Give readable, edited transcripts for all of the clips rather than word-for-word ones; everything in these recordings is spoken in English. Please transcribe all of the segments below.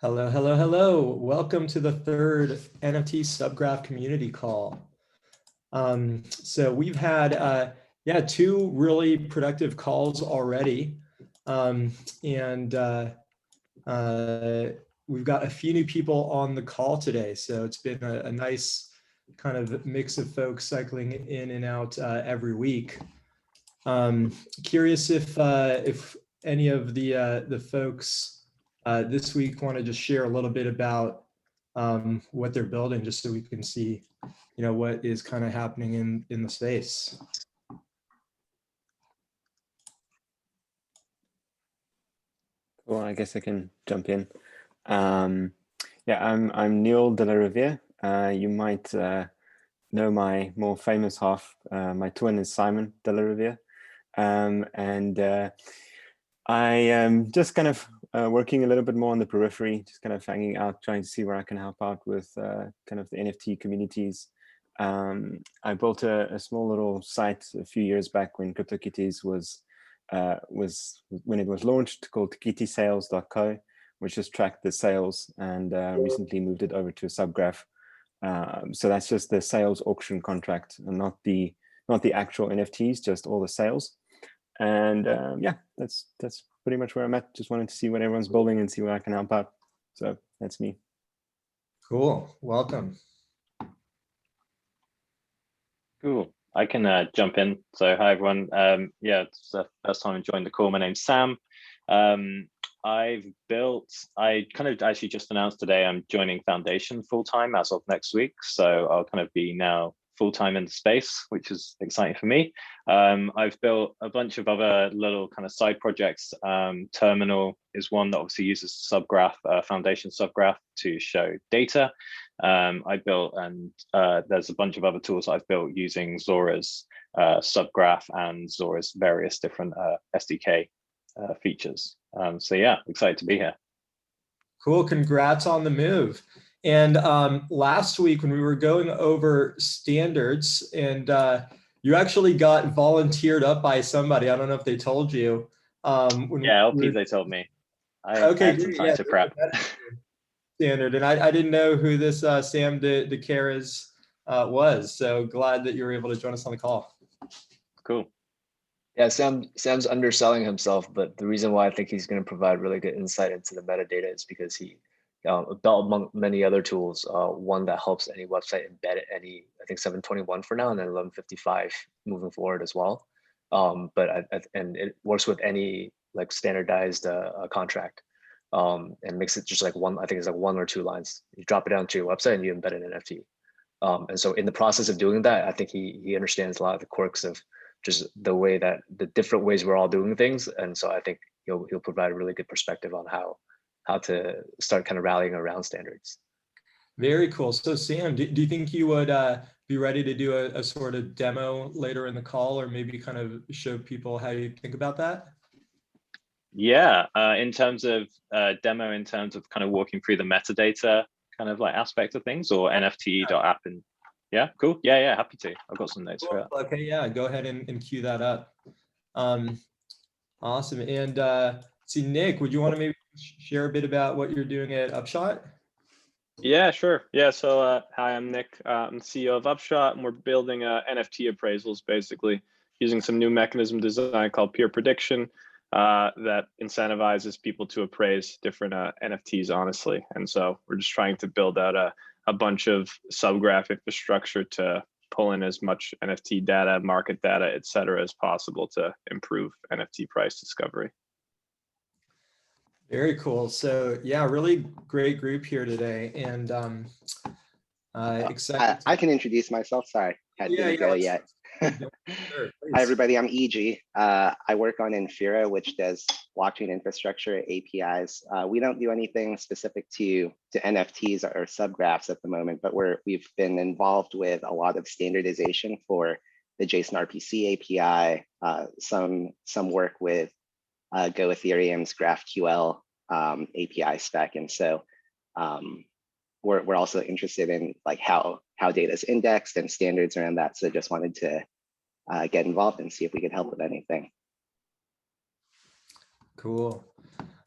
Hello, hello, hello. Welcome to the third NFT Subgraph Community Call. So we've had, two really productive calls already. We've got a few new people on the call today. So it's been a nice kind of mix of folks cycling in and out every week. Curious if any of the folks this week want to just share a little bit about what they're building, just so we can see, what is kind of happening in the space. Well, I guess I can jump in. I'm Neil de la Riviere. You might know my more famous half. My twin is Simon de la Riviere. I am just kind of working a little bit more on the periphery, just kind of hanging out, trying to see where I can help out with kind of the NFT communities. I built a small little site a few years back when CryptoKitties was when it was launched, called kittysales.co, which just tracked the sales, and recently moved it over to a subgraph. So that's just the sales auction contract, and not the actual NFTs, just all the sales. And that's pretty much where I'm at. Just wanted to see what everyone's building and see where I can help out. So that's me. Cool. Welcome. Cool. I can jump in. So hi, everyone. It's the first time I joined the call. My name's Sam. I kind of actually just announced today I'm joining Foundation full-time as of next week. So I'll kind of be now full-time in the space, which is exciting for me. I've built a bunch of other little kind of side projects. Terminal is one that obviously uses Subgraph, Foundation Subgraph, to show data. I built, and there's a bunch of other tools I've built using Zora's Subgraph and Zora's various different SDK features. So yeah, excited to be here. Cool. Congrats on the move. And last week when we were going over standards, and you actually got volunteered up by somebody. I don't know if they told you. LP, they told me. I had some time to prep. Standard, and I didn't know who this Sam de Caras was. So glad that you were able to join us on the call. Cool. Yeah, Sam's underselling himself, but the reason why I think he's going to provide really good insight into the metadata is because he built, among many other tools, one that helps any website embed any, I think 721 for now, and then 1155 moving forward as well. And it works with any like standardized contract, and makes it just like one, I think it's like 1 or 2 lines. You drop it down to your website and you embed an NFT. And so in the process of doing that, I think he understands a lot of the quirks of just the way that the different ways we're all doing things. And so I think he'll provide a really good perspective on how to start kind of rallying around standards. Very cool. So Sam, do you think you would be ready to do a sort of demo later in the call, or maybe kind of show people how you think about that? Yeah, in terms of demo, in terms of kind of walking through the metadata kind of like aspect of things, or NFT.app, and yeah, cool. Yeah, happy to. I've got some notes for it. Okay, yeah, go ahead and cue that up. Awesome. And see, Nick, would you want to maybe share a bit about what you're doing at Upshot? Yeah, sure. Yeah, so hi, I'm Nick. I'm the CEO of Upshot, and we're building NFT appraisals, basically using some new mechanism design called peer prediction that incentivizes people to appraise different NFTs honestly. And so we're just trying to build out a bunch of subgraph infrastructure to pull in as much NFT data, market data, et cetera, as possible to improve NFT price discovery. Very cool. So yeah, really great group here today, and excited. I can introduce myself. Sorry, didn't go yet. Sure, hi everybody, I'm EG. I work on Infura, which does blockchain infrastructure APIs. We don't do anything specific to NFTs or subgraphs at the moment, but we've been involved with a lot of standardization for the JSON RPC API, some work with Go Ethereum's GraphQL API spec, and so we're also interested in like how data is indexed and standards around that. So just wanted to get involved and see if we could help with anything. Cool.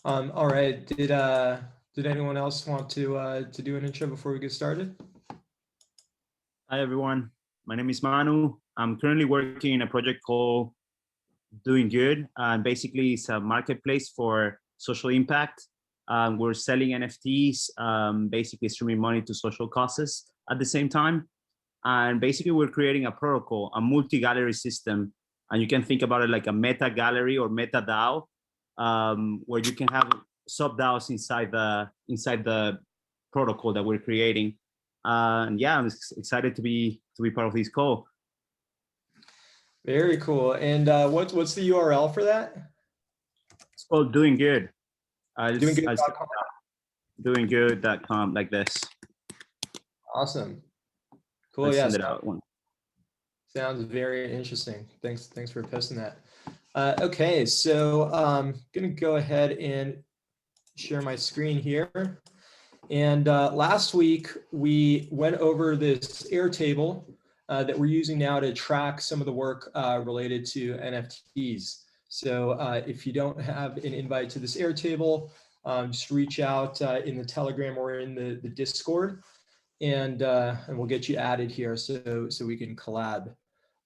All right. Did anyone else want to do an intro before we get started? Hi, everyone. My name is Manu. I'm currently working in a project called Doing Good. And basically, it's a marketplace for social impact. We're selling NFTs, basically streaming money to social causes at the same time. And basically, we're creating a protocol, a multi-gallery system. And you can think about it like a meta gallery or meta DAO, where you can have sub DAOs inside the protocol that we're creating. And yeah, I'm excited to be part of this call. Very cool. And what's the URL for that? It's called Doing Good. Doinggood.com. Doinggood.com, like this. Awesome. Cool. Let's Yeah. send it out. Sounds very interesting. Thanks for posting that. Okay, so I'm gonna go ahead and share my screen here. And last week we went over this Airtable that we're using now to track some of the work related to NFTs. So if you don't have an invite to this Airtable, just reach out in the Telegram or in the Discord, and we'll get you added here so we can collab.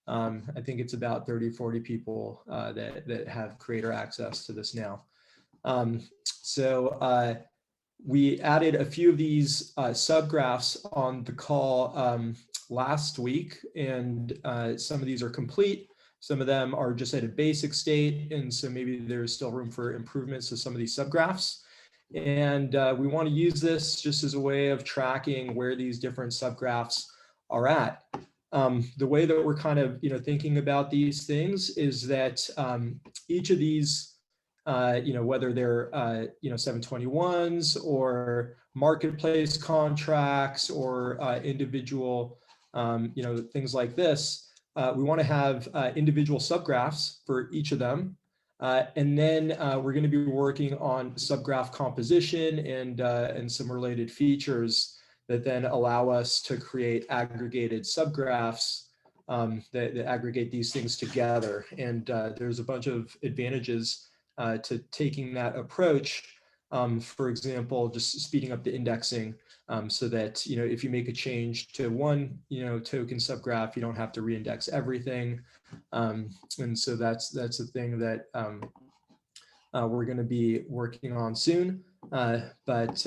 I think it's about 30, 40 people that have creator access to this now. So we added a few of these subgraphs on the call last week, and some of these are complete. Some of them are just at a basic state, and so maybe there's still room for improvements to some of these subgraphs. And we want to use this just as a way of tracking where these different subgraphs are at. The way that we're kind of thinking about these things is that each of these, whether they're 721s or marketplace contracts or individual, things like this, we want to have individual subgraphs for each of them. And then we're going to be working on subgraph composition and some related features that then allow us to create aggregated subgraphs that aggregate these things together. And there's a bunch of advantages to taking that approach. For example, just speeding up the indexing so that if you make a change to one token subgraph, you don't have to reindex everything. And so that's the thing that we're going to be working on soon. But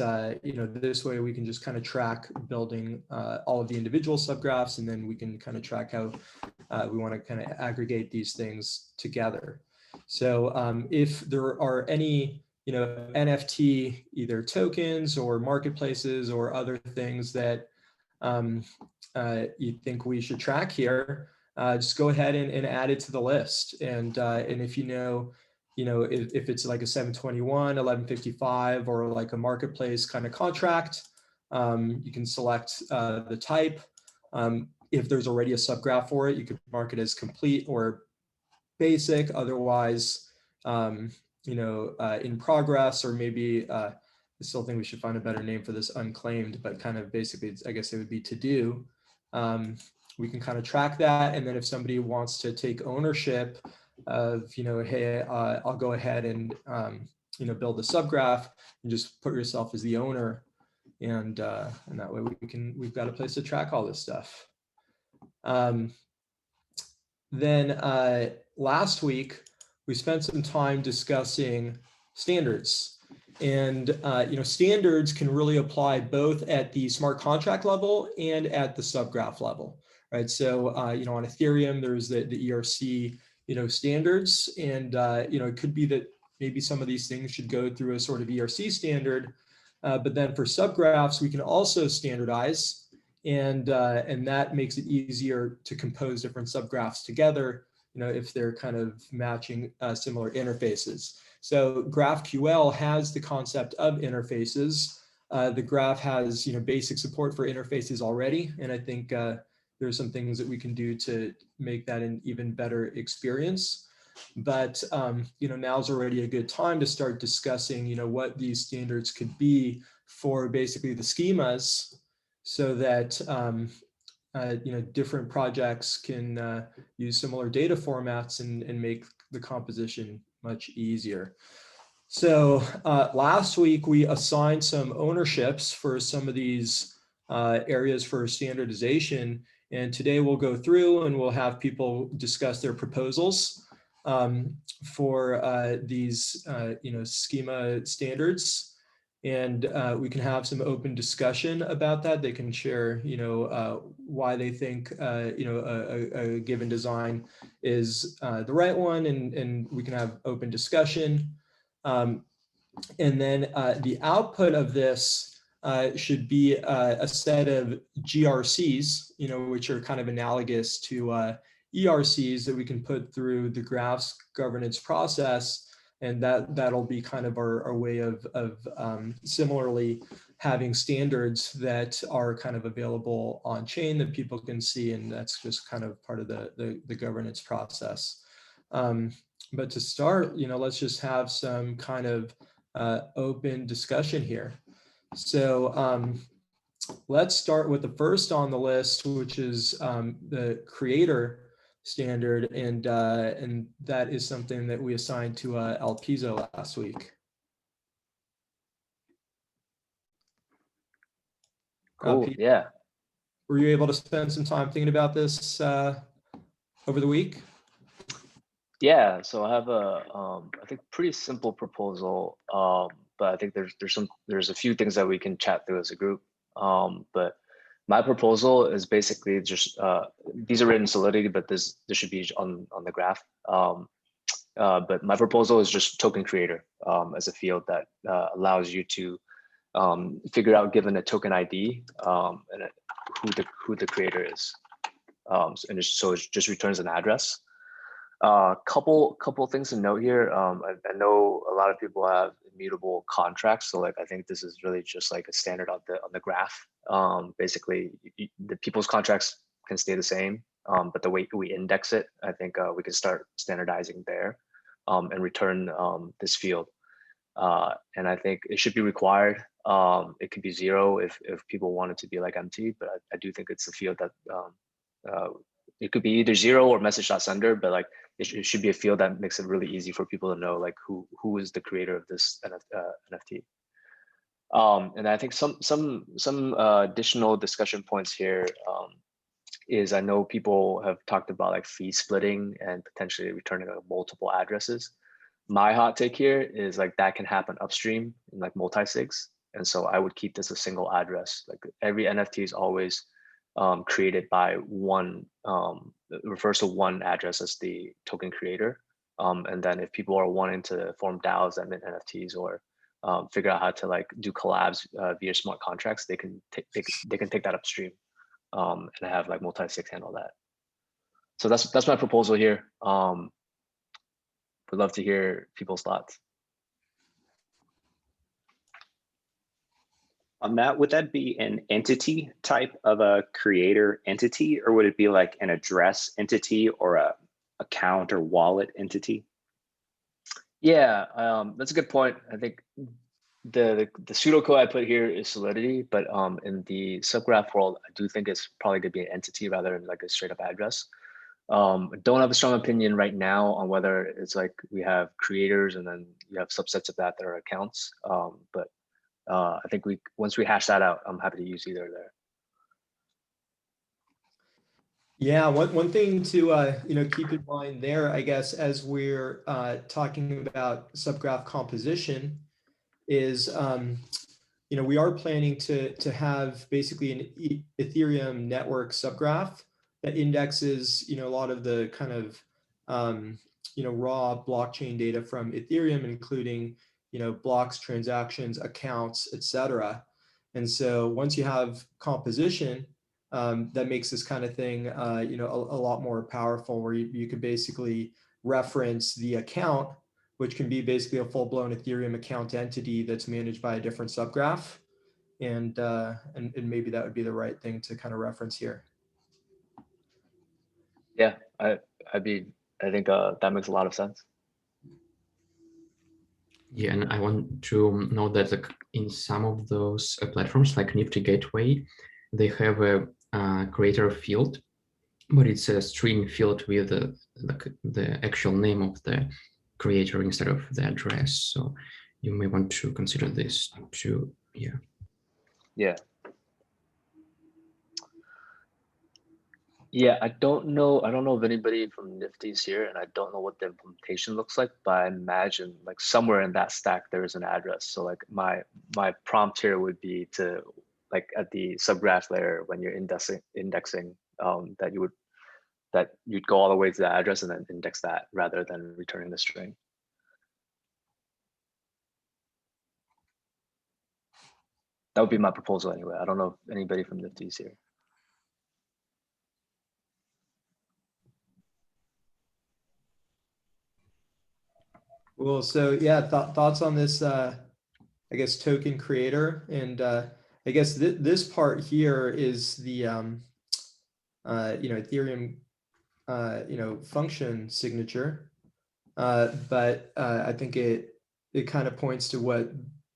this way we can just kind of track building all of the individual subgraphs, and then we can kind of track how we want to kind of aggregate these things together. So if there are any NFT either tokens or marketplaces or other things that you think we should track here, just go ahead and add it to the list. And if if it's like a 721, 1155, or like a marketplace kind of contract, you can select the type. If there's already a subgraph for it, you could mark it as complete or basic. Otherwise, in progress, or maybe I still think we should find a better name for this, unclaimed, but kind of basically, I guess it would be to do. We can kind of track that. And then if somebody wants to take ownership of, hey, I'll go ahead and, build a subgraph, and just put yourself as the owner. And that way we've got a place to track all this stuff. Then last week, we spent some time discussing standards. And standards can really apply both at the smart contract level and at the subgraph level, right? So on Ethereum, there's the ERC standards, and it could be that maybe some of these things should go through a sort of ERC standard, but then for subgraphs we can also standardize, and that makes it easier to compose different subgraphs together, if they're kind of matching similar interfaces. So GraphQL has the concept of interfaces. The graph has basic support for interfaces already, and I think there's some things that we can do to make that an even better experience. But now's already a good time to start discussing what these standards could be for basically the schemas, so that different projects can use similar data formats and make the composition much easier. So last week we assigned some ownerships for some of these areas for standardization. And today we'll go through and we'll have people discuss their proposals for these schema standards. And we can have some open discussion about that. They can share, why they think, a given design is the right one, and we can have open discussion. And then the output of this should be a set of GRCs, which are kind of analogous to ERCs that we can put through the graphs governance process. And that'll be kind of our way of similarly having standards that are kind of available on chain that people can see. And that's just kind of part of the governance process. But to start, let's just have some kind of open discussion here. So let's start with the first on the list, which is the creator standard, and that is something that we assigned to El Piso last week. Cool. Yeah. Were you able to spend some time thinking about this over the week? Yeah. So I have I think pretty simple proposal, but I think there's a few things that we can chat through as a group. But my proposal is basically just these are written in Solidity, but this should be on the graph. But my proposal is just token creator as a field that allows you to figure out, given a token ID, and who the creator is. So it just returns an address. Couple things to note here. I know a lot of people have immutable contracts, so I think this is really just a standard on the graph. Basically, the people's contracts can stay the same, but the way we index it, I think we can start standardizing there and return this field. And I think it should be required. It could be 0 if people want it to be empty, but I do think it's a field that it could be either 0 or message.sender, but it should be a field that makes it really easy for people to know who is the creator of this NFT. And I think some additional discussion points here is I know people have talked about fee splitting and potentially returning multiple addresses. My hot take here is that can happen upstream in multi-sigs. And so I would keep this a single address. Every NFT is always created by one, refers to one address as the token creator. And then if people are wanting to form DAOs that mint NFTs or figure out how to do collabs via smart contracts, they can take that upstream and have multi-sigs handle that. So that's my proposal here. Would love to hear people's thoughts. On that, would that be an entity type of a creator entity, or would it be an address entity or a account or wallet entity? Yeah, that's a good point. I think the pseudocode I put here is Solidity, but in the subgraph world, I do think it's probably going to be an entity rather than a straight up address. Don't have a strong opinion right now on whether it's we have creators and then you have subsets of that are accounts. But I think once we hash that out, I'm happy to use either there. Yeah, one thing to keep in mind there, I guess, as we're talking about subgraph composition, is we are planning to have basically an Ethereum network subgraph that indexes a lot of the kind of raw blockchain data from Ethereum, including blocks, transactions, accounts, etc. And so once you have composition, that makes this kind of thing a lot more powerful, where you could basically reference the account, which can be basically a full-blown Ethereum account entity that's managed by a different subgraph, and maybe that would be the right thing to kind of reference here. Yeah, I think that makes a lot of sense. Yeah, and I want to note that in some of those platforms, like Nifty Gateway, they have a creator field, but it's a string field with the actual name of the creator instead of the address. So you may want to consider this too. Yeah. Yeah. Yeah, I don't know of anybody from Nifty's here, and I don't know what the implementation looks like, but I imagine like somewhere in that stack there is an address. So like my prompt here would be to, like, at the subgraph layer when you're indexing that you'd go all the way to the address and then index that rather than returning the string. That would be my proposal anyway. I don't know if anybody from Nifty's here. Cool. So yeah, thoughts on this, I guess, token creator. And I guess this part here is the, Ethereum, function signature. But I think it kind of points to what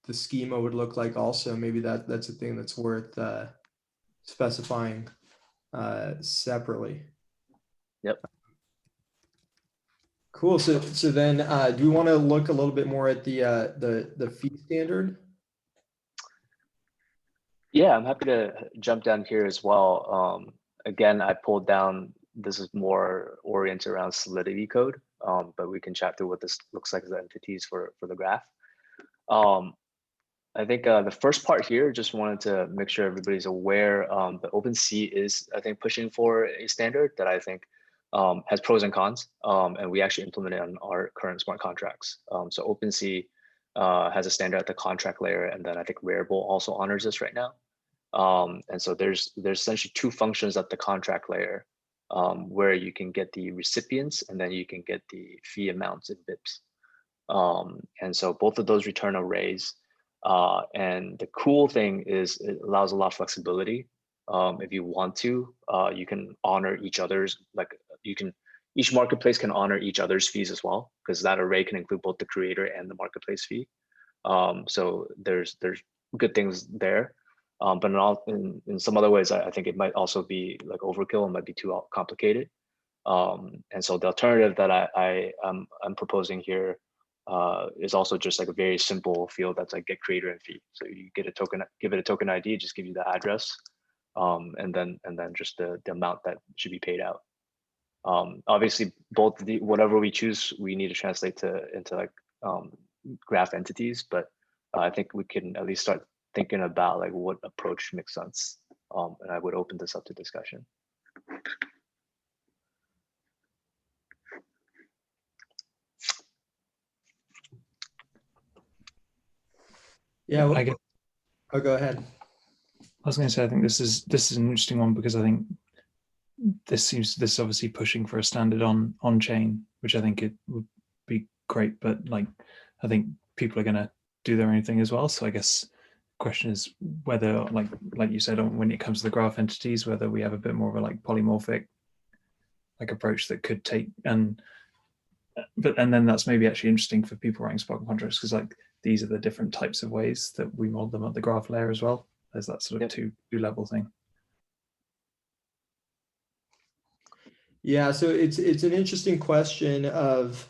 the schema would look like also. Maybe that's a thing that's worth specifying separately. Yep. Cool. So then, do we want to look a little bit more at the fee standard? Yeah, I'm happy to jump down here as well. Again, I pulled down, this is more oriented around Solidity code, but we can chat through what this looks like as the entities for the graph. I think the first part here, just wanted to make sure everybody's aware that OpenSea is, I think, pushing for a standard that I think has pros and cons, and we actually implement it on our current smart contracts. So OpenSea has a standard at the contract layer, and then I think Rarible also honors this right now. And so there's essentially two functions at the contract layer where you can get the recipients and then you can get the fee amounts in BIPs. And so both of those return arrays. And the cool thing is it allows a lot of flexibility. If you want to, you can honor each other's, each marketplace can honor each other's fees as well, because that array can include both the creator and the marketplace fee. So there's good things there. But in some other ways, I think it might also be like overkill and might be too complicated. And so the alternative that I'm proposing here is also just like a very simple field that's like get creator and fee. So you get a token, give it a token ID, just give you the address, and then just the amount that should be paid out. Obviously, both whatever we choose, we need to translate into like graph entities, but I think we can at least start thinking about like what approach makes sense. And I would open this up to discussion. Yeah. I guess, Oh, go ahead. I was going to say, I think this is an interesting one, because I think this is obviously pushing for a standard on chain, which I think it would be great, but like I think people are going to do their own thing as well. So I guess the question is whether, like you said, when it comes to the graph entities, whether we have a bit more of a like polymorphic like approach that could take and then that's maybe actually interesting for people writing smart contracts, because like these are the different types of ways that we model them at the graph layer as well. There's that sort of two level thing. Yeah, so it's an interesting question of,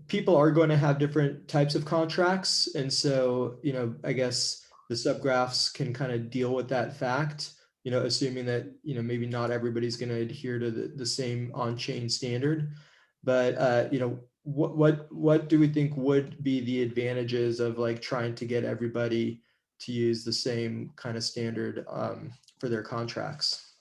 people are going to have different types of contracts, and so I guess the subgraphs can kind of deal with that fact. Assuming that maybe not everybody's going to adhere to the same on-chain standard, but what do we think would be the advantages of like trying to get everybody to use the same kind of standard for their contracts?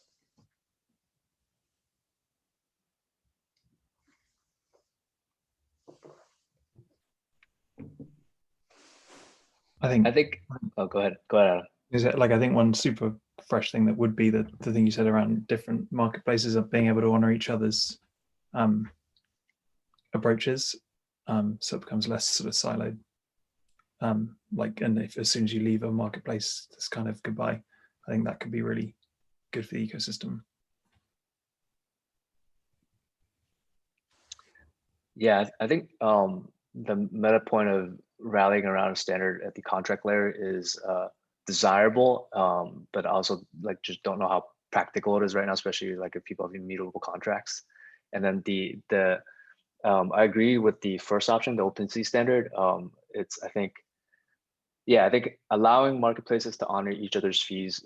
I think. Oh, go ahead, Adam. Is it like, I think one super fresh thing that would be the thing you said around different marketplaces of being able to honor each other's approaches, so it becomes less sort of siloed. And if as soon as you leave a marketplace, it's kind of goodbye. I think that could be really good for the ecosystem. Yeah, I think the meta point of rallying around a standard at the contract layer is desirable, but also like just don't know how practical it is right now, especially like if people have immutable contracts. And then I agree with the first option, the OpenSea standard. I think allowing marketplaces to honor each other's fees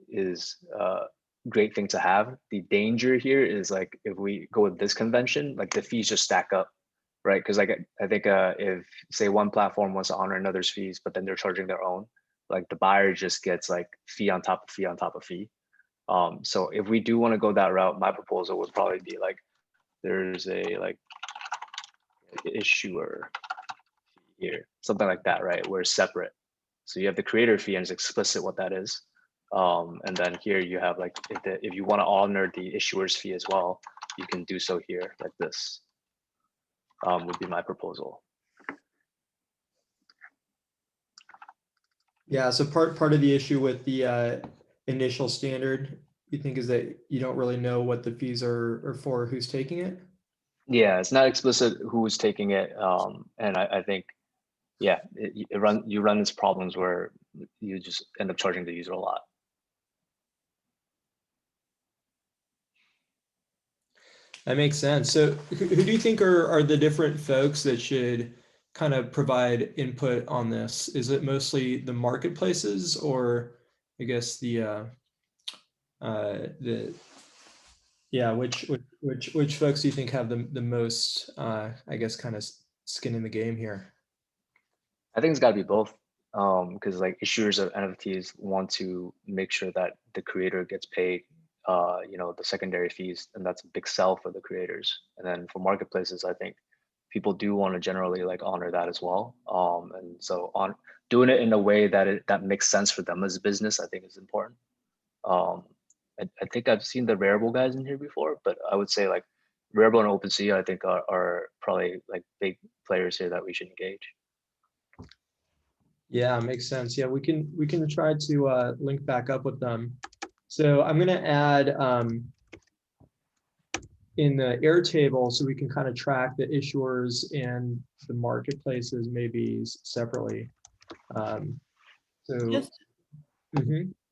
is a great thing to have. The danger here is like if we go with this convention, like the fees just stack up, right? Because like I think if say one platform wants to honor another's fees, but then they're charging their own, like the buyer just gets like fee on top of fee on top of fee. So if we do want to go that route, my proposal would probably be like there's a like issuer here, something like that, right? Where it's separate. So you have the creator fee and it's explicit what that is. And then here you have like, if you want to honor the issuer's fee as well, you can do so here like this, would be my proposal. Yeah, so part of the issue with the initial standard, you think, is that you don't really know what the fees are for, who's taking it? Yeah, it's not explicit who's taking it. And I think, yeah, you run into problems where you just end up charging the user a lot. That makes sense. So who do you think are the different folks that should kind of provide input on this? Is it mostly the marketplaces, or I guess which folks do you think have the most I guess kind of skin in the game here? I think it's got to be both, because like issuers of NFTs want to make sure that the creator gets paid, the secondary fees, and that's a big sell for the creators. And then for marketplaces, I think people do want to generally like honor that as well. And so on doing it in a way that makes sense for them as a business, I think is important. I think I've seen the Rarible guys in here before, but I would say like Rarible and OpenSea, I think are probably like big players here that we should engage. Yeah, makes sense. Yeah, we can try to link back up with them. So I'm going to add in the Airtable so we can kind of track the issuers and the marketplaces maybe separately.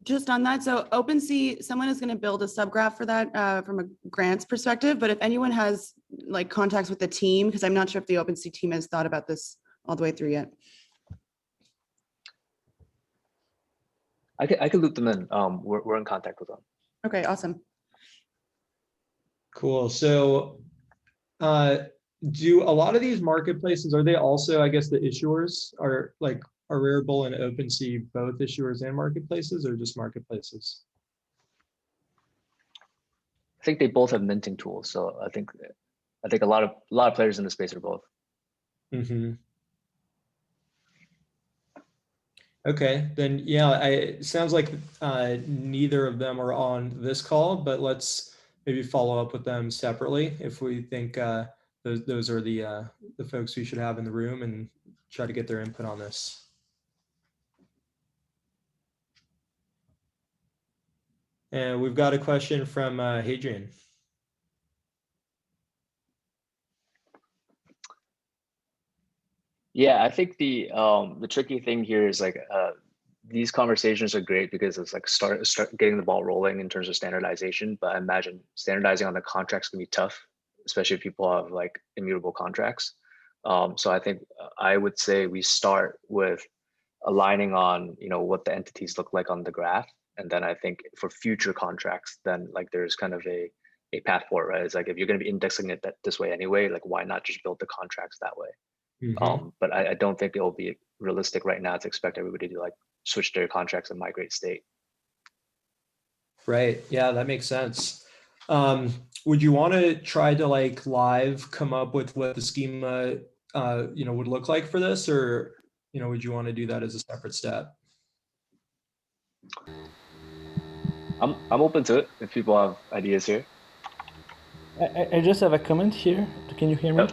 Just on that, so OpenSea, someone is going to build a subgraph for that from a grants perspective, but if anyone has like contacts with the team, because I'm not sure if the OpenSea team has thought about this all the way through yet. I could loop them in. We're in contact with them. Okay, awesome. Cool. So do a lot of these marketplaces, are they also, I guess the issuers are like, are Rarible and OpenSea both issuers and marketplaces, or just marketplaces? I think they both have minting tools. So I think a lot of players in the space are both. Mm-hmm. Okay, then yeah, it sounds like neither of them are on this call, but let's maybe follow up with them separately if we think those are the folks we should have in the room, and try to get their input on this. And we've got a question from Hadrian. Yeah, I think the tricky thing here is like these conversations are great because it's like start getting the ball rolling in terms of standardization. But I imagine standardizing on the contracts can be tough, especially if people have like immutable contracts. So I think I would say we start with aligning on what the entities look like on the graph, and then I think for future contracts, then like there's kind of a path forward, right? It's like if you're going to be indexing it this way anyway, like why not just build the contracts that way? Mm-hmm. But I don't think it will be realistic right now to expect everybody to like switch their contracts and migrate state. Right. Yeah, that makes sense. Would you want to try to like live come up with what the schema would look like for this, or would you want to do that as a separate step? I'm open to it if people have ideas here. I just have a comment here. Can you hear me?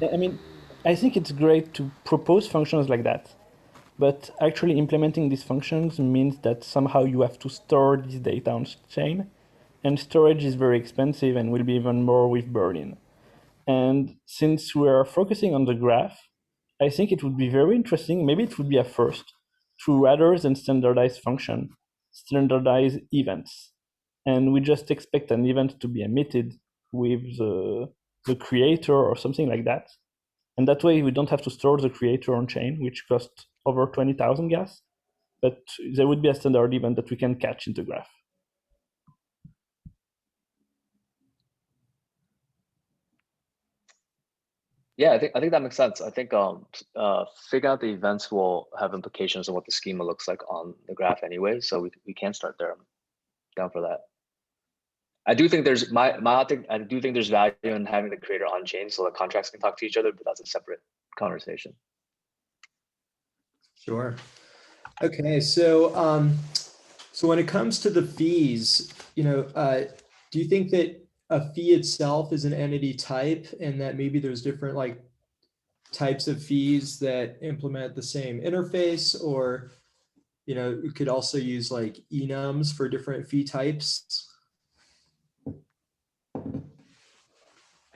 Yep. I mean, I think it's great to propose functions like that, but actually implementing these functions means that somehow you have to store this data on chain, and storage is very expensive and will be even more with Berlin. And since we are focusing on the graph, I think it would be very interesting, maybe it would be a first, to rather than standardize function, standardize events. And we just expect an event to be emitted with the creator or something like that. And that way we don't have to store the creator on chain, which costs over 20,000 gas, but there would be a standard event that we can catch in the graph. Yeah, I think that makes sense. I think figuring out the events will have implications on what the schema looks like on the graph anyway. So we can start there. I'm down for that. I do think there's I do think there's value in having the creator on chain so the contracts can talk to each other, but that's a separate conversation. Sure. Okay, so so when it comes to the fees, you know, do you think that a fee itself is an entity type, and that maybe there's different like types of fees that implement the same interface, or you know, you could also use like enums for different fee types?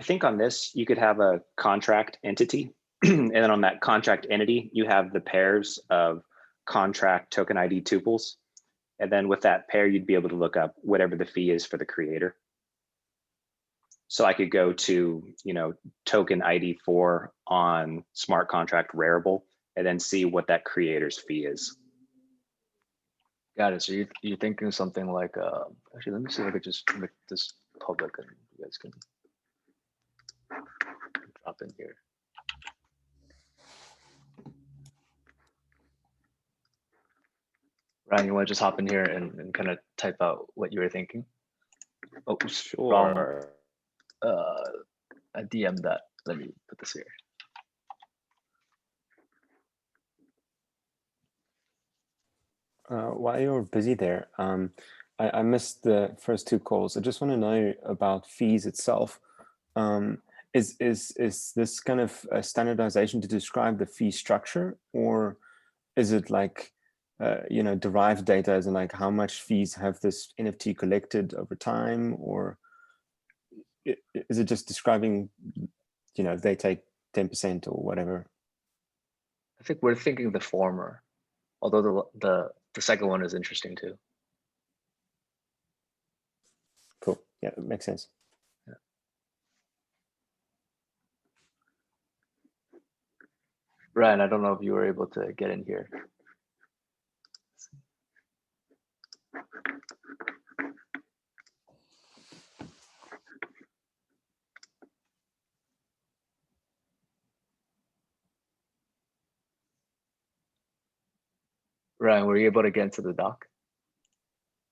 I think on this, you could have a contract entity. And then on that contract entity, you have the pairs of contract token ID tuples. And then with that pair, you'd be able to look up whatever the fee is for the creator. So I could go to, you know, token ID 4 on smart contract Rarible and then see what that creator's fee is. Got it. So you're thinking something like, actually, let me see if I could just make this public and you guys can drop in here. Ryan, you want to just hop in here and kind of type out what you were thinking? Oh, sure. I DM'd that. Let me put this here. While you're busy there, I missed the first two calls. I just want to know about fees itself. Is this kind of a standardization to describe the fee structure, or is it like you know, derived data as in like how much fees have this NFT collected over time, or is it just describing, you know, they take 10% or whatever? I think we're thinking the former, although the second one is interesting too. Cool. Yeah, it makes sense. Yeah. Ryan, I don't know if you were able to get in here. Ryan, were you able to get into the doc?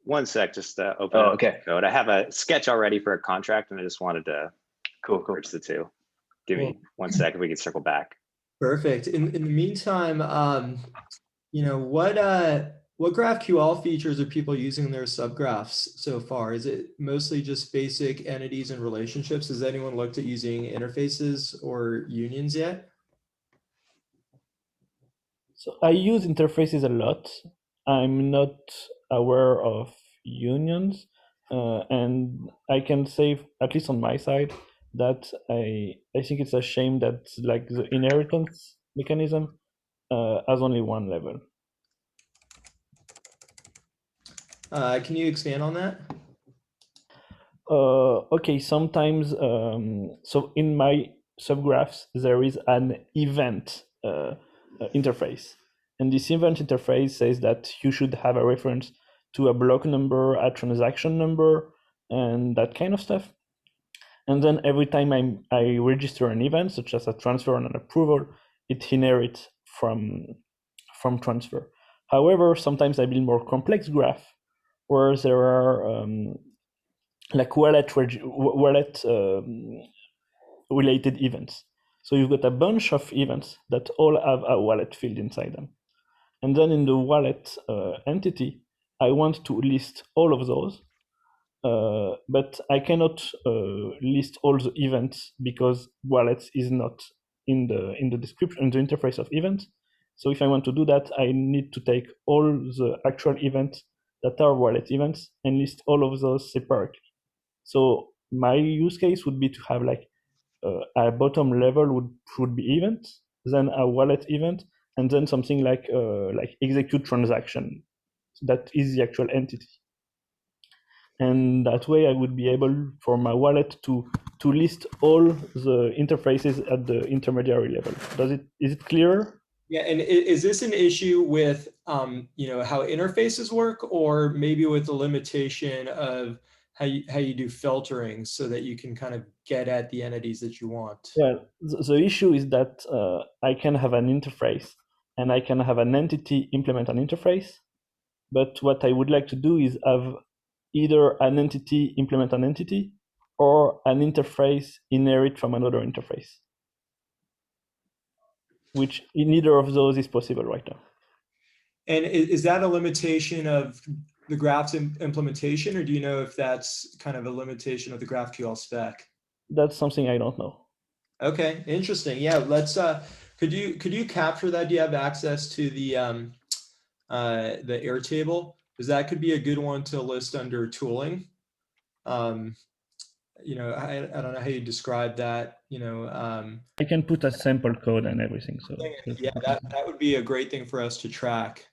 One sec, just open up okay. code. I have a sketch already for a contract, and I just wanted to merge the two. Give me 1 second, we can circle back. Perfect. In the meantime, you know, what GraphQL features are people using in their subgraphs so far? Is it mostly just basic entities and relationships? Has anyone looked at using interfaces or unions yet? So I use interfaces a lot. I'm not aware of unions, and I can say, at least on my side, that I think it's a shame that like the inheritance mechanism has only one level. Can you expand on that? Okay, sometimes, so in my subgraphs, there is an event interface. And this event interface says that you should have a reference to a block number, a transaction number, and that kind of stuff. And then every time I register an event, such as a transfer and an approval, it inherits from transfer. However, sometimes I build more complex graph where there are like wallet related events. So you've got a bunch of events that all have a wallet field inside them. And then in the wallet entity, I want to list all of those, but I cannot list all the events because wallets is not in the description, in the interface of events. So if I want to do that, I need to take all the actual events that are wallet events and list all of those separately. So my use case would be to have like a bottom level would be events, then a wallet event, and then something like execute transaction. So that is the actual entity. And that way I would be able for my wallet to list all the interfaces at the intermediary level. Is it clearer? Yeah, and is this an issue with you know, how interfaces work, or maybe with the limitation of how you do filtering so that you can kind of get at the entities that you want? Well, the issue is that I can have an interface and I can have an entity implement an interface, but what I would like to do is have either an entity implement an entity or an interface inherit from another interface, which neither of those is possible right now. And is that a limitation of the Graph's implementation, or do you know if that's kind of a limitation of the GraphQL spec? That's something I don't know. Okay, interesting. Yeah, let's. Could you capture that? Do you have access to the Airtable? Because that could be a good one to list under tooling. You know, I don't know how you describe that. You know, I can put a sample code and everything. So yeah, that would be a great thing for us to track.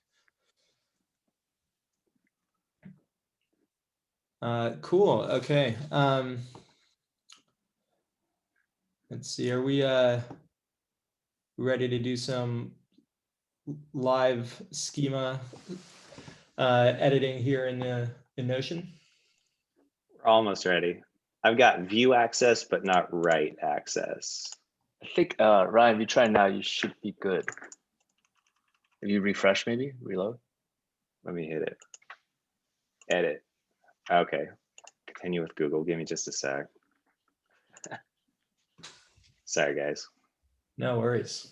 Cool. Okay. Let's see. Are we ready to do some live schema editing here in Notion? We're almost ready. I've got view access, but not write access. I think, Ryan, if you try now, you should be good. If you refresh, maybe reload. Let me hit it. Edit. Okay. Continue with Google. Give me just a sec. Sorry, guys. No worries.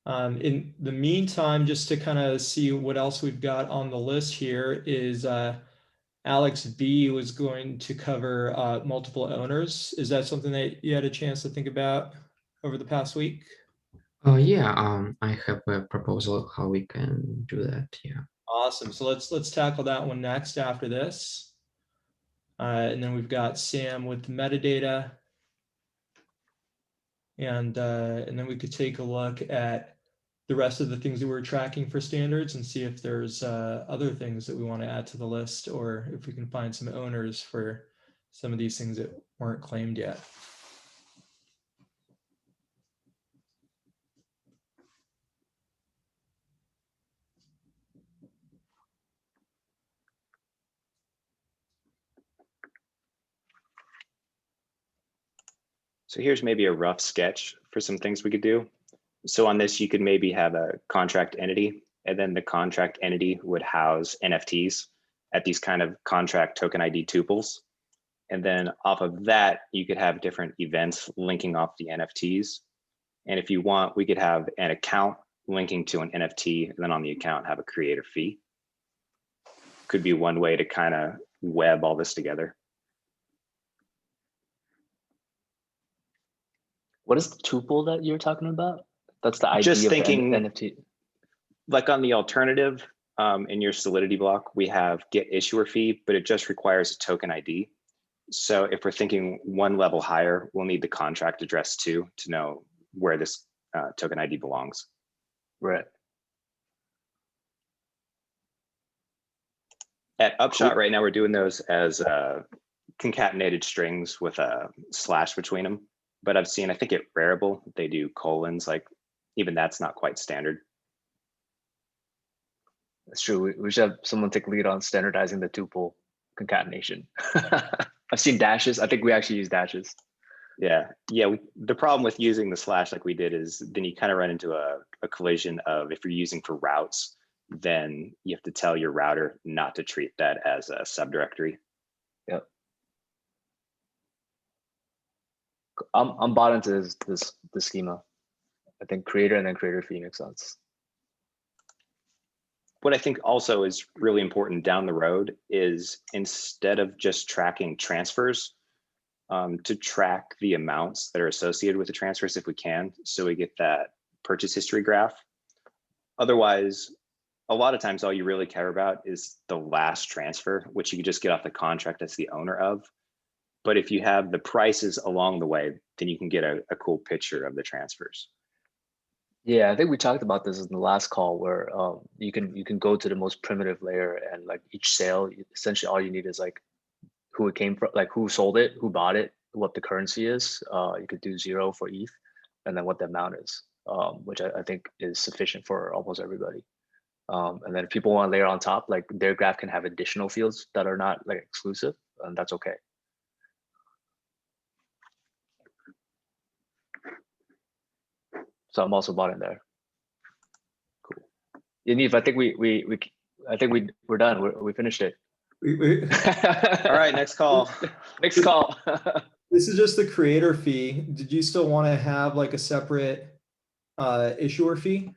In the meantime, just to kind of see what else we've got on the list here is Alex B was going to cover multiple owners. Is that something that you had a chance to think about over the past week? Yeah, I have a proposal how we can do that. Yeah. Awesome. So let's tackle that one next after this. And then we've got Sam with the metadata. And then we could take a look at the rest of the things that we're tracking for standards and see if there's other things that we want to add to the list, or if we can find some owners for some of these things that weren't claimed yet. So here's maybe a rough sketch for some things we could do. So on this, you could maybe have a contract entity, and then the contract entity would house NFTs at these kind of contract token ID tuples. And then off of that, you could have different events linking off the NFTs. And if you want, we could have an account linking to an NFT, and then on the account have a creator fee. Could be one way to kind of web all this together. What is the tuple that you're talking about? That's the ID Just of thinking, the NFT. like on the alternative, in your Solidity block, we have get issuer fee, but it just requires a token ID. So if we're thinking one level higher, we'll need the contract address too to know where this token ID belongs. Right. At Upshot right now, we're doing those as concatenated strings with a slash between them. But I've seen, I think at Rarible, they do colons, like even that's not quite standard. That's true. We should have someone take lead on standardizing the tuple concatenation. I've seen dashes. I think we actually use dashes. Yeah. The problem with using the slash like we did is then you kind of run into a collision of, if you're using for routes, then you have to tell your router not to treat that as a subdirectory. Yep. I'm bought into this schema. I think creator and then creator fee makes sense. What I think also is really important down the road is, instead of just tracking transfers, to track the amounts that are associated with the transfers if we can, so we get that purchase history graph. Otherwise, a lot of times all you really care about is the last transfer, which you can just get off the contract as the owner of. But if you have the prices along the way, then you can get a cool picture of the transfers. Yeah, I think we talked about this in the last call where you can go to the most primitive layer and like each sale, essentially all you need is like who it came from, like who sold it, who bought it, what the currency is. You could do 0 for ETH, and then what the amount is, which I think is sufficient for almost everybody. And then if people want to layer on top, like their graph can have additional fields that are not like exclusive, and that's okay. So I'm also bought in there. Cool. Yaniv, I think we're done. We finished it. All right, next call. Next call. This is just the creator fee. Did you still want to have like a separate issuer fee?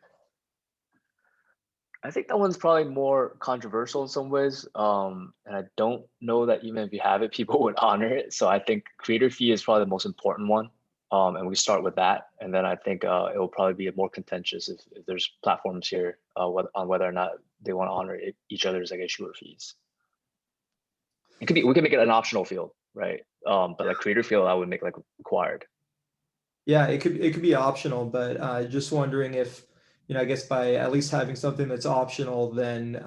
I think that one's probably more controversial in some ways. And I don't know that even if you have it, people would honor it. So I think creator fee is probably the most important one. And we start with that. And then I think it will probably be more contentious if there's platforms here on whether or not they want to honor each other's like issuer fees. It could be, we can make it an optional field, right? But like creator field, I would make like required. Yeah, it could be optional, but just wondering if, I guess by at least having something that's optional, then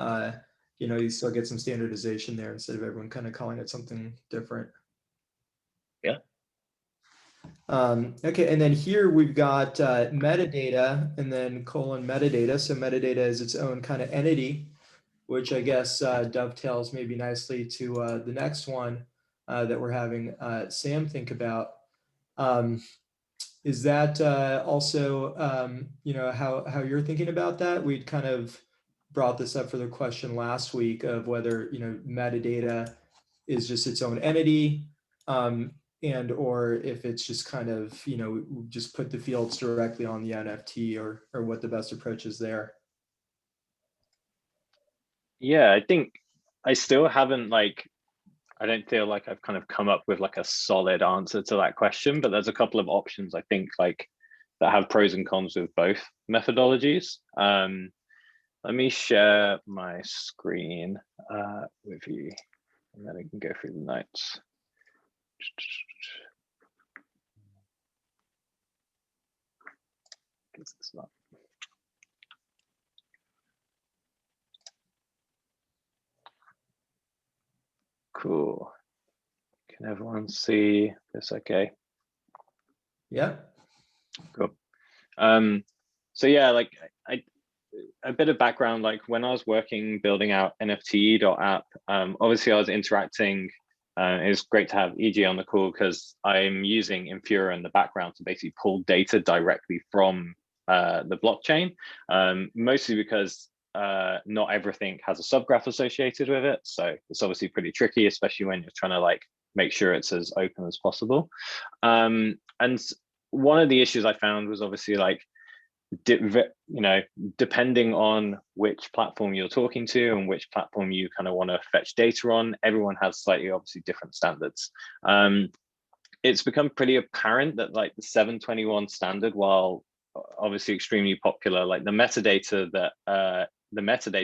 you still get some standardization there instead of everyone kind of calling it something different. Yeah. Okay, and then here we've got metadata and then colon metadata. So metadata is its own kind of entity, which I guess dovetails maybe nicely to the next one that we're having Sam think about. Is that also, how you're thinking about that? We'd kind of brought this up for the question last week of whether, metadata is just its own entity, and or if it's just kind of, just put the fields directly on the NFT or what the best approach is there. Yeah, I think I still haven't I don't feel like I've kind of come up with like a solid answer to that question, but there's a couple of options I think that have pros and cons with both methodologies. Let me share my screen with you, and then I can go through the notes. It's not. Cool. Can everyone see this okay? Yeah. Cool. So yeah, a bit of background, when I was building out NFT.app, obviously I was interacting. It's great to have EG on the call because I'm using Infura in the background to basically pull data directly from the blockchain, mostly because not everything has a subgraph associated with it. So it's obviously pretty tricky, especially when you're trying to make sure it's as open as possible. And one of the issues I found was obviously depending on which platform you're talking to and which platform you kind of want to fetch data on, everyone has slightly obviously different standards. It's become pretty apparent that the 721 standard, while obviously extremely popular, the metadata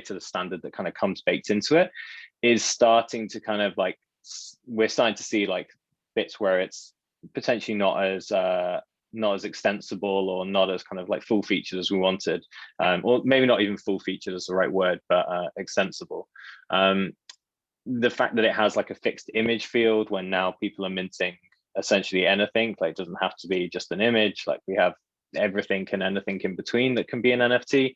the standard that kind of comes baked into it is starting to kind of we're starting to see bits where it's potentially not as extensible or not as kind of full featured as we wanted, or maybe not even full featured is the right word, but extensible. The fact that it has a fixed image field when now people are minting essentially anything, it doesn't have to be just an image, we have everything and anything in between that can be an NFT.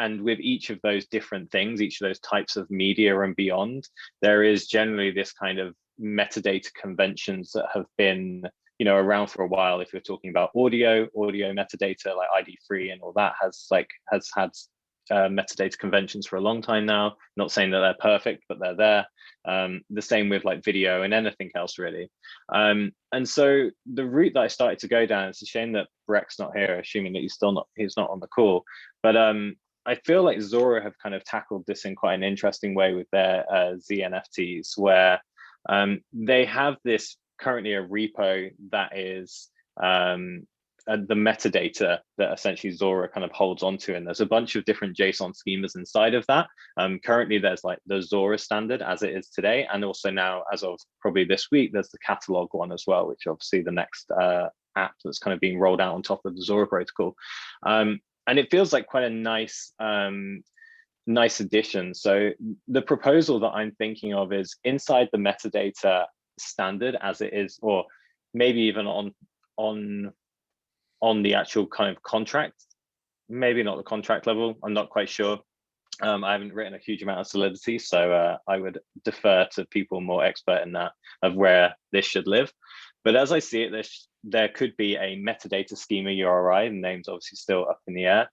And with each of those different things, each of those types of media and beyond, there is generally this kind of metadata conventions that have been around for a while. If you're talking about audio metadata like ID3 and all that has had metadata conventions for a long time now. Not saying that they're perfect, but they're there. The same with video and anything else really. And so the route that I started to go down, it's a shame that Breck's not here, assuming that he's not on the call, but I feel like Zora have kind of tackled this in quite an interesting way with their ZNFTs, where they have this currently a repo that is the metadata that essentially Zora kind of holds onto, and there's a bunch of different JSON schemas inside of that. Currently there's the Zora standard as it is today, and also now as of probably this week there's the catalog one as well, which obviously the next app that's kind of being rolled out on top of the Zora protocol. And it feels like quite a nice addition. So the proposal that I'm thinking of is inside the metadata standard as it is, or maybe even on the actual kind of contract, maybe not the contract level, I'm not quite sure. I haven't written a huge amount of Solidity, so I would defer to people more expert in that of where this should live. But as I see it, there could be a metadata schema URI, the name's obviously still up in the air,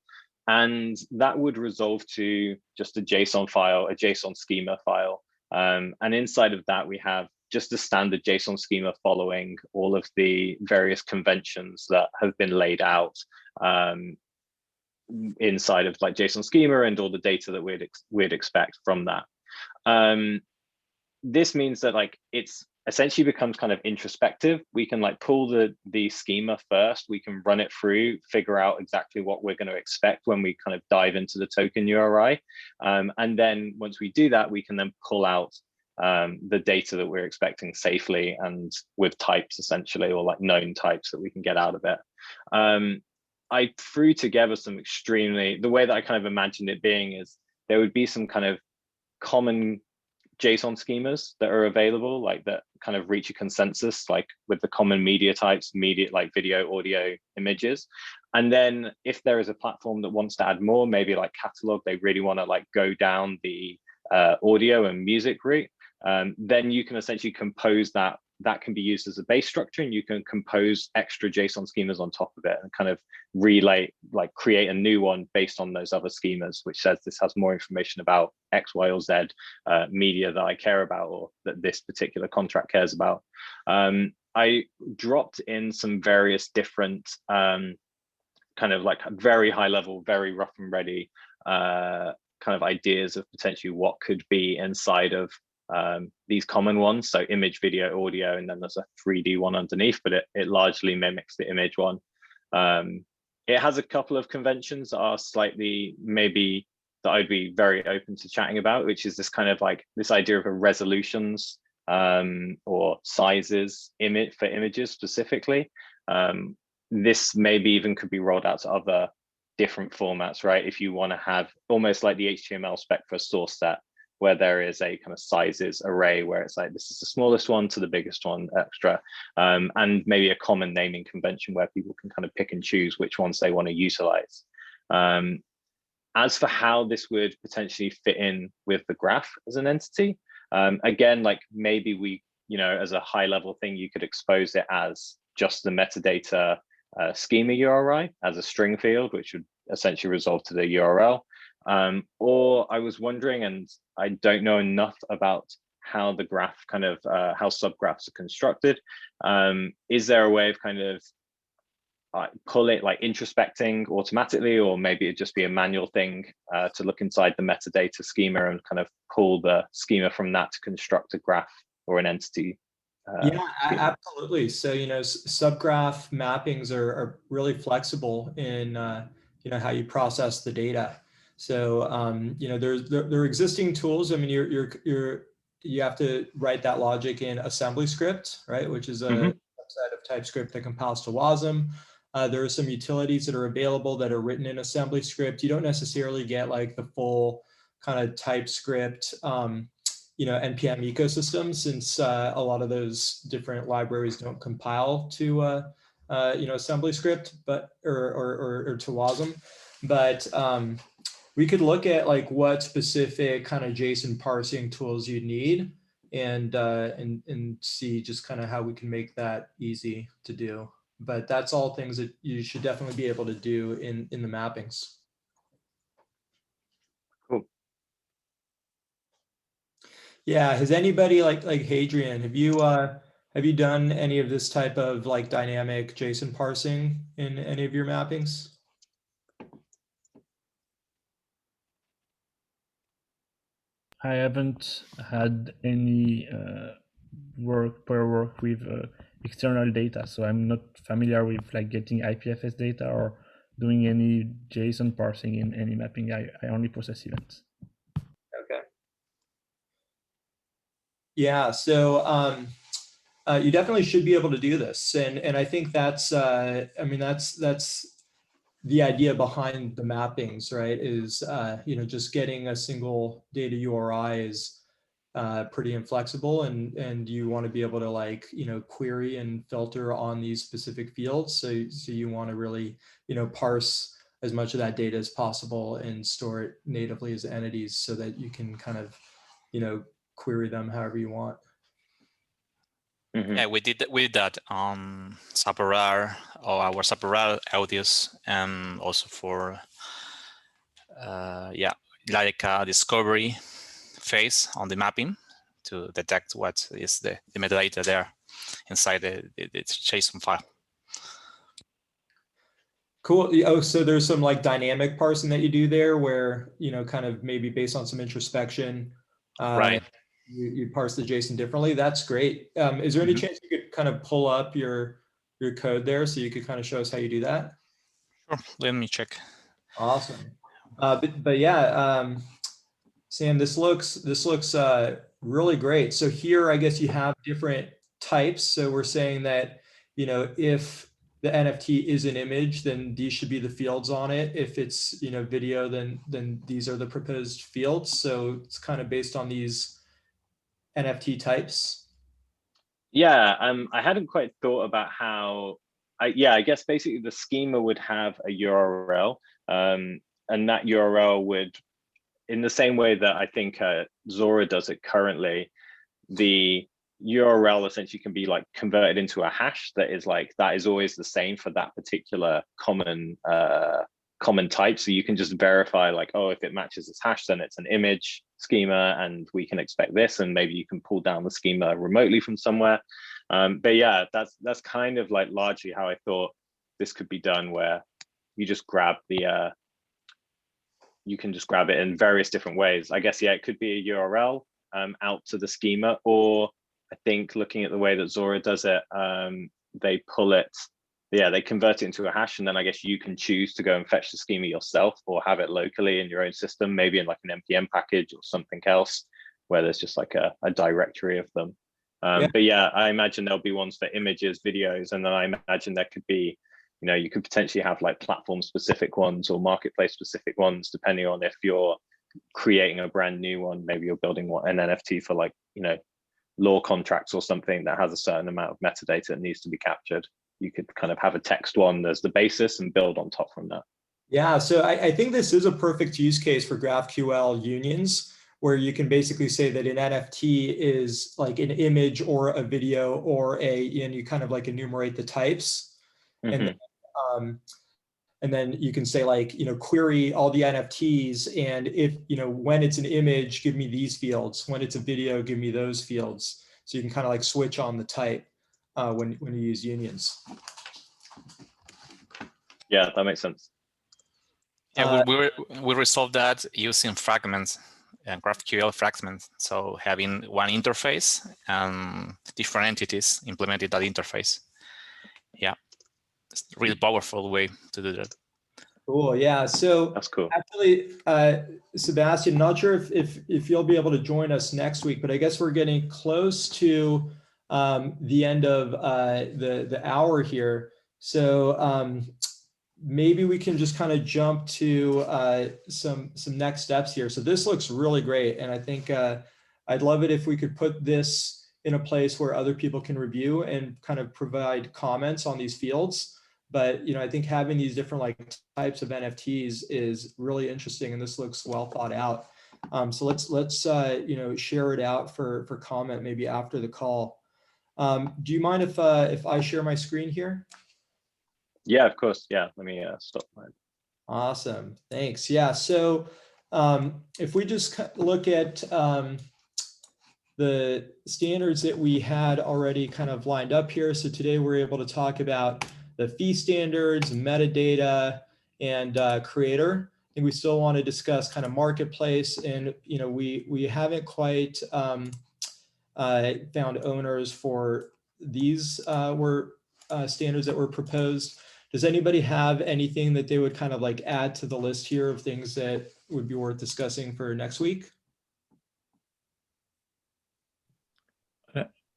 and that would resolve to just a JSON file, a JSON schema file. And inside of that, we have just a standard JSON schema following all of the various conventions that have been laid out inside of like JSON schema and all the data that we'd expect from that. This means that like it's essentially becomes kind of introspective. We can like pull the schema first, we can run it through, figure out exactly what we're going to expect when we kind of dive into the token URI. And then once we do that, we can then pull out the data that we're expecting safely and with types essentially, or like known types that we can get out of it. I threw together some the way that I kind of imagined it being is there would be some kind of common JSON schemas that are available, like that kind of reach a consensus, like with the common media types, like video, audio, images. And then if there is a platform that wants to add more, maybe like catalog, they really want to like go down the audio and music route, then you can essentially compose that. That can be used as a base structure, and you can compose extra JSON schemas on top of it and kind of relay, like create a new one based on those other schemas, which says this has more information about X, Y, or Z media that I care about, or that this particular contract cares about. I dropped in some various different kind of like very high level, very rough and ready kind of ideas of potentially what could be inside of these common ones. So image, video, audio, and then there's a 3D one underneath, but it largely mimics the image one. It has a couple of conventions that are slightly maybe that I'd be very open to chatting about, which is this kind of like this idea of a resolutions or sizes for images specifically. This maybe even could be rolled out to other different formats, right? If you want to have almost like the HTML spec for a source set, where there is a kind of sizes array where it's like, this is the smallest one to the biggest one extra, and maybe a common naming convention where people can kind of pick and choose which ones they want to utilize. As for how this would potentially fit in with the graph as an entity, again, like maybe we, as a high level thing, you could expose it as just the metadata schema URI as a string field, which would essentially resolve to the URL. Or I was wondering, and I don't know enough about how the graph kind of, how subgraphs are constructed. Is there a way of kind of pull it like introspecting automatically, or maybe it'd just be a manual thing to look inside the metadata schema and kind of pull the schema from that to construct a graph or an entity? Yeah, absolutely. So, subgraph mappings are really flexible in, how you process the data. So, there are existing tools. I mean, you have to write that logic in assembly script, right? Which is a subset of TypeScript that compiles to WASM. There are some utilities that are available that are written in assembly script. You don't necessarily get like the full kind of TypeScript, NPM ecosystem, since a lot of those different libraries don't compile to, assembly script, but or to WASM. But we could look at like what specific kind of JSON parsing tools you need, and see just kind of how we can make that easy to do. But that's all things that you should definitely be able to do in the mappings. Cool. Yeah. Has anybody like Hadrian? Have you done any of this type of like dynamic JSON parsing in any of your mappings? I haven't had any prior work with external data, so I'm not familiar with like getting IPFS data or doing any JSON parsing in any mapping. I only process events. Okay. Yeah. So you definitely should be able to do this. And I think that's, I mean, that's the idea behind the mappings, right? Is, you know, just getting a single data URI is pretty inflexible, and you want to be able to, like, you know, query and filter on these specific fields. So you want to really, you know, parse as much of that data as possible and store it natively as entities so that you can kind of, you know, query them however you want. Yeah, we did that on SubRar, or our SubRar audios, and also for yeah, like a discovery phase on the mapping to detect what is the metadata there inside the JSON file. Cool. Oh, so there's some like dynamic parsing that you do there where, you know, kind of maybe based on some introspection, Right. You parse the JSON differently. That's great. Is there any chance you could kind of pull up your code there so you could kind of show us how you do that? Sure. Let me check. Awesome. But yeah, Sam, this looks really great. So here, I guess you have different types. So we're saying that, you know, if the NFT is an image, then these should be the fields on it. If it's, you know, video, then these are the proposed fields. So it's kind of based on these NFT types. Yeah, I hadn't quite thought about how. I guess basically the schema would have a URL, and that URL would, in the same way that I think Zora does it currently, the URL essentially can be like converted into a hash that is always the same for that particular common type. So you can just verify, like, oh, if it matches this hash, then it's an image schema and we can expect this, and maybe you can pull down the schema remotely from somewhere. But yeah, that's kind of like largely how I thought this could be done, where you just grab the you can just grab it in various different ways. I guess, yeah, it could be a URL out to the schema, or I think looking at the way that Zora does it, they pull it, yeah, they convert it into a hash, and then I guess you can choose to go and fetch the schema yourself or have it locally in your own system, maybe in like an NPM package or something else, where there's just like a directory of them. Yeah. But yeah, I imagine there'll be ones for images, videos, and then I imagine there could be, you know, you could potentially have like platform specific ones or marketplace specific ones, depending on if you're creating a brand new one. Maybe you're building an NFT for, like, you know, law contracts or something that has a certain amount of metadata that needs to be captured. You could kind of have a text one as the basis and build on top from that. Yeah, so I think this is a perfect use case for GraphQL unions, where you can basically say that an NFT is like an image or a video or and you kind of like enumerate the types. And then you can say, like, you know, query all the NFTs, and if, you know, when it's an image, give me these fields. When it's a video, give me those fields. So you can kind of like switch on the type when you use unions. Yeah, that makes sense. Yeah, we resolved that using fragments and GraphQL fragments. So having one interface and different entities implemented that interface. Yeah, it's a really powerful way to do that. Cool. Yeah. So that's cool. Actually, Sebastian, not sure if you'll be able to join us next week, but I guess we're getting close to the end of the hour here. So maybe we can just kind of jump to some next steps here. So this looks really great, and I think I'd love it if we could put this in a place where other people can review and kind of provide comments on these fields. But, you know, I think having these different like types of NFTs is really interesting, and this looks well thought out. So let's you know, share it out for comment maybe after the call. Do you mind if I share my screen here? Yeah, of course. Yeah, let me stop mine. Awesome, thanks. Yeah, so if we just look at the standards that we had already kind of lined up here. So today we're able to talk about the fee standards, metadata, and creator. I think we still want to discuss kind of marketplace, and, you know, we haven't quite found owners for these standards that were proposed. Does anybody have anything that they would kind of like add to the list here of things that would be worth discussing for next week?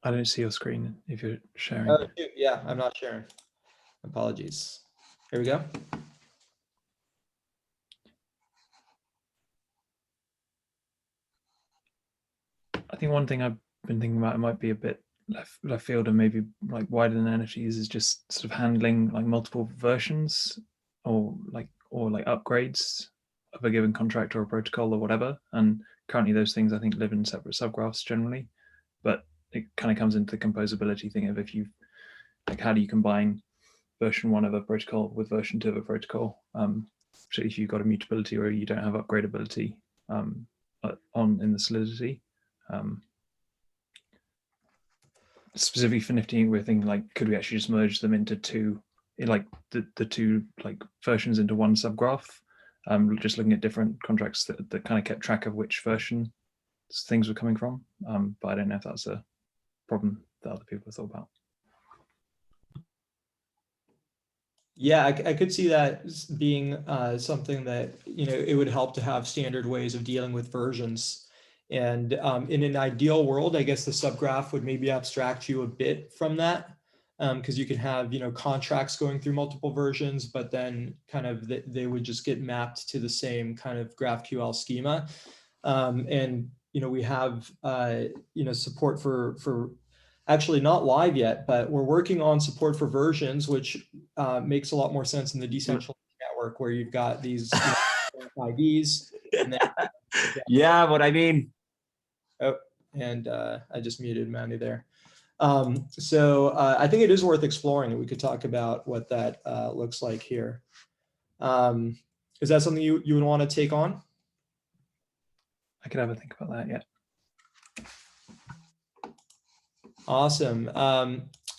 I don't see your screen if you're sharing. Oh, shoot, yeah, I'm not sharing. Apologies. Here we go. I think one thing I've been thinking about, it might be a bit left field and maybe like wider than NFTs, is just sort of handling like multiple versions or like upgrades of a given contract or a protocol or whatever. And currently those things I think live in separate subgraphs generally, but it kind of comes into the composability thing of if you like, how do you combine version 1 of a protocol with version 2 of a protocol, so if you've got immutability or you don't have upgradability in the solidity. Specifically for Nifty, we're thinking like, could we actually just merge them into two, like the two like versions into one subgraph? Just looking at different contracts that kind of kept track of which version things were coming from. But I don't know if that's a problem that other people have thought about. Yeah, I could see that being something that, it would help to have standard ways of dealing with versions. And in an ideal world, I guess the subgraph would maybe abstract you a bit from that, because you can have, contracts going through multiple versions, but then kind of they would just get mapped to the same kind of GraphQL schema. And, we have, support for actually not live yet, but we're working on support for versions, which makes a lot more sense in the decentralized network where you've got these IDs. And then, yeah, what I mean. Oh, and I just muted Manny there. So I think it is worth exploring. We could talk about what that looks like here. Is that something you would want to take on? I could have a think about that, yeah. Awesome.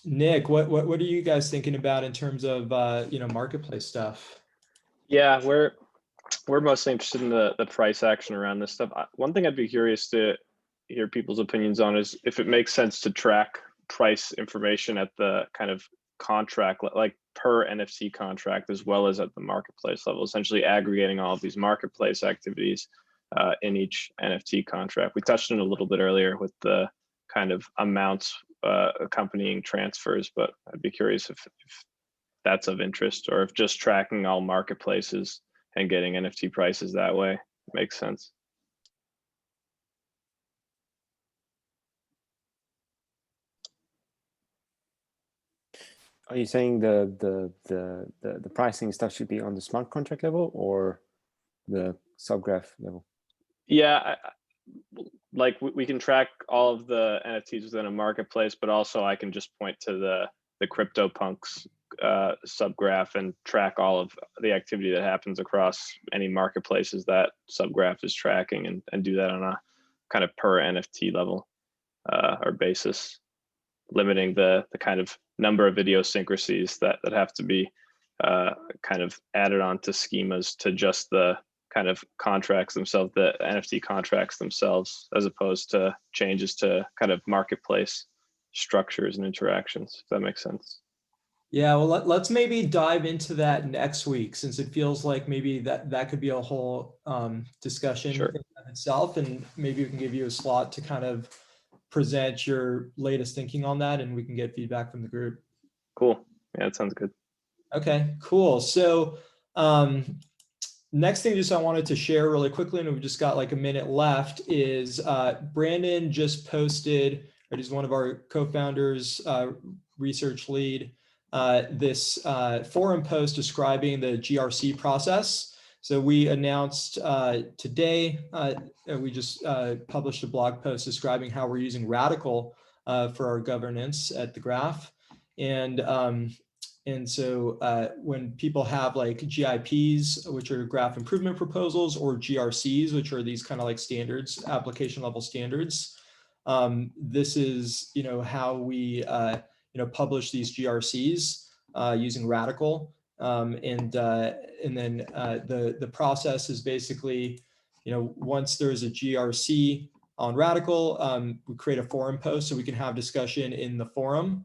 Nick, what are you guys thinking about in terms of marketplace stuff? Yeah, we're mostly interested in the price action around this stuff. One thing I'd be curious to hear people's opinions on is if it makes sense to track price information at the kind of contract, like per NFT contract, as well as at the marketplace level, essentially aggregating all of these marketplace activities in each NFT contract. We touched on it a little bit earlier with the kind of amounts accompanying transfers, but I'd be curious if that's of interest, or if just tracking all marketplaces and getting NFT prices that way makes sense. Are you saying the pricing stuff should be on the smart contract level or the subgraph level? Yeah, like we can track all of the NFTs within a marketplace, but also I can just point to the CryptoPunks subgraph and track all of the activity that happens across any marketplaces that subgraph is tracking, and do that on a kind of per NFT level or basis, limiting the kind of number of idiosyncrasies that have to be kind of added onto schemas to just the kind of contracts themselves, the NFT contracts themselves, as opposed to changes to kind of marketplace structures and interactions, if that makes sense. Yeah, well, let's maybe dive into that next week, since it feels like maybe that could be a whole discussion Sure. in itself, and maybe we can give you a slot to kind of present your latest thinking on that, and we can get feedback from the group. Cool. Yeah, that sounds good. Okay, cool. So next thing just I wanted to share really quickly, and we've just got like a minute left, is Brandon just posted, or he's one of our co-founders, research lead, this forum post describing the GRC process. So we announced today, we just published a blog post describing how we're using Radical for our governance at the Graph. And so when people have like GIPs, which are graph improvement proposals, or GRCs, which are these kind of like standards, application level standards, this is, how we, publish these GRCs using Radical. And then the process is basically, once there's a GRC on Radical, we create a forum post so we can have discussion in the forum.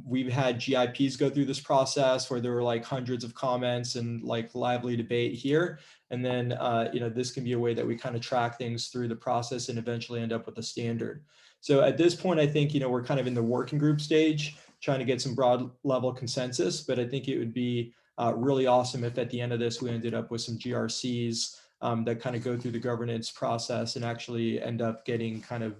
We've had GIPs go through this process where there were like hundreds of comments and like lively debate here. And then, this can be a way that we kind of track things through the process and eventually end up with a standard. So at this point, I think, we're kind of in the working group stage, trying to get some broad level consensus, but I think it would be really awesome if at the end of this, we ended up with some GRCs that kind of go through the governance process and actually end up getting kind of,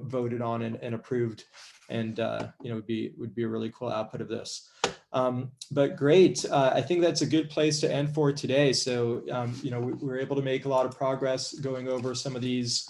voted on and approved. And, would be a really cool output of this. But great, I think that's a good place to end for today. So, we were able to make a lot of progress going over some of these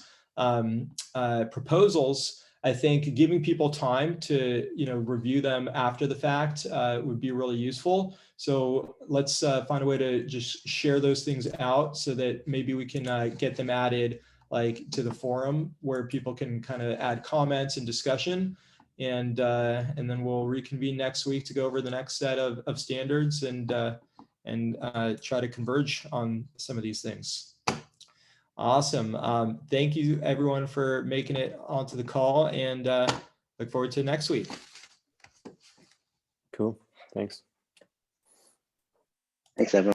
proposals. I think giving people time to, review them after the fact would be really useful. So let's find a way to just share those things out so that maybe we can get them added like to the forum where people can kind of add comments and discussion. And then we'll reconvene next week to go over the next set of standards and try to converge on some of these things. Awesome. Thank you everyone for making it onto the call, and look forward to next week. Cool. Thanks. Thanks, everyone.